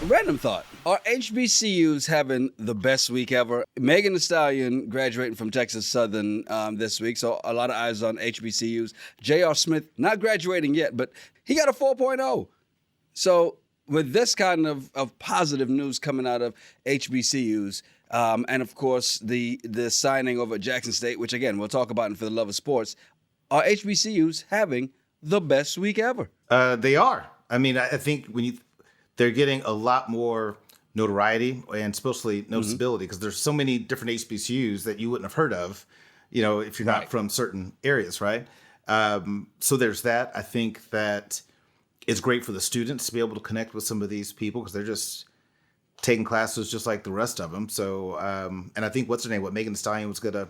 Random thought. Are HBCUs having the best week ever? Megan Thee Stallion graduating from Texas Southern this week, so a lot of eyes on HBCUs. J.R. Smith, not graduating yet, but he got a 4.0. So with this kind of positive news coming out of HBCUs, and of course the signing over at Jackson State, which again, we'll talk about in For the Love of Sports, are HBCUs having the best week ever? They are. I mean, I think they're getting a lot more notoriety and especially noticeability because there's so many different HBCUs that you wouldn't have heard of, if you're not from certain areas, right? So there's that. I think that it's great for the students to be able to connect with some of these people because they're just taking classes just like the rest of them. So, and I think Megan Thee Stallion was going to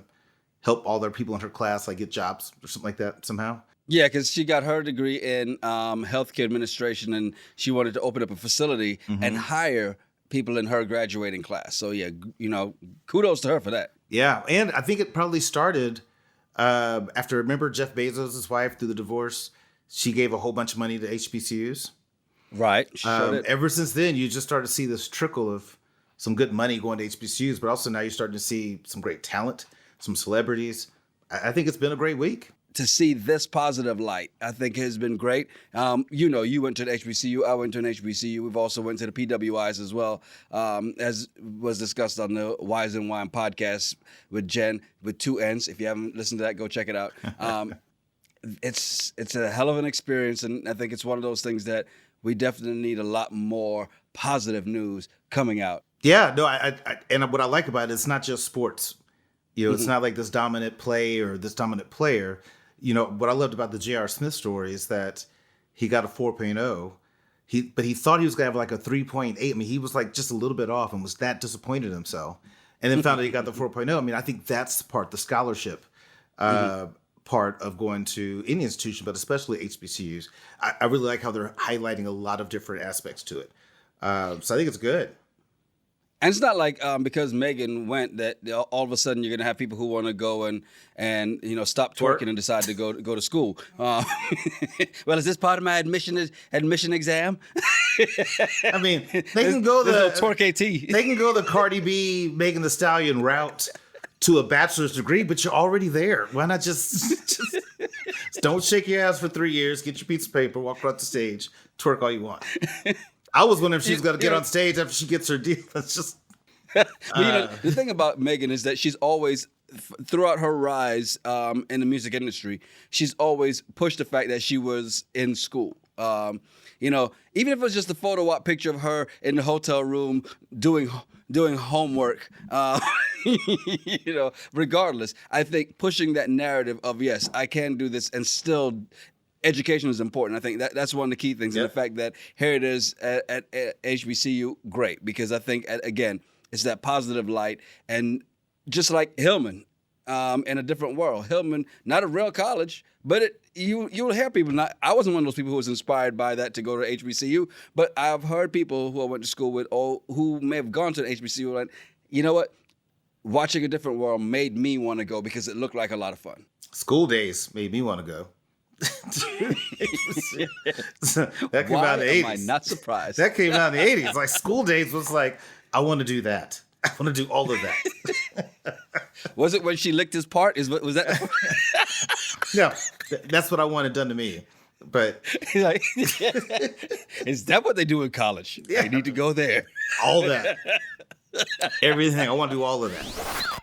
help all their people in her class like get jobs or something like that somehow. Yeah, because she got her degree in healthcare administration, and she wanted to open up a facility and hire people in her graduating class. So yeah, kudos to her for that. Yeah, and I think it probably started after. Remember Jeff Bezos' wife through the divorce? She gave a whole bunch of money to HBCUs. Right. Ever since then, you just started to see this trickle of some good money going to HBCUs, but also now you're starting to see some great talent, some celebrities. I think it's been a great week. To see this positive light, I think has been great. You went to an HBCU, I went to an HBCU. We've also went to the PWIs as well, as was discussed on the Wise and Wine podcast with Jen, with 2 N's. If you haven't listened to that, go check it out. It's a hell of an experience, and I think it's one of those things that we definitely need a lot more positive news coming out. Yeah, no, and what I like about it, it's not just sports. It's not like this dominant play or this dominant player. What I loved about the J.R. Smith story is that he got a 4.0, but he thought he was going to have like a 3.8. I mean, he was like just a little bit off and was that disappointed in himself. And then found out he got the 4.0. I mean, I think that's the scholarship part of going to any institution, but especially HBCUs. I really like how they're highlighting a lot of different aspects to it. So I think it's good. And it's not like because Megan went that all of a sudden you're going to have people who want to go and stop twerking and decide to go to school. Well, is this part of my admission exam? I mean, they can go the twerk AT. They can go the Cardi B, Megan Thee Stallion route to a bachelor's degree, but you're already there. Why not just don't shake your ass for 3 years, get your piece of paper, walk across the stage, twerk all you want. I was wondering if she's going to get on stage after she gets her deal. That's just. The thing about Megan is that she's always, throughout her rise in the music industry, she's always pushed the fact that she was in school. Even if it was just a photo op picture of her in the hotel room doing homework, regardless, I think pushing that narrative of, yes, I can do this and still. Education is important. I think that's one of the key things. Yep. And the fact that here it is at HBCU, great. Because I think, again, it's that positive light. And just like Hillman in a different world. Hillman, not a real college, but you'll hear people. I wasn't one of those people who was inspired by that to go to HBCU. But I've heard people who I went to school with or who may have gone to an HBCU and, you know what? Watching a different world made me want to go because it looked like a lot of fun. School days made me want to go. That came out in the 80s. Am I not surprised? That came out in the 80s. Like school days was like, I want to do that. I want to do all of that. Was it when she licked his part? Was that? No, that's what I wanted done to me. But like, is that what they do in college? Yeah. They need to go there. All that. Everything. I want to do all of that.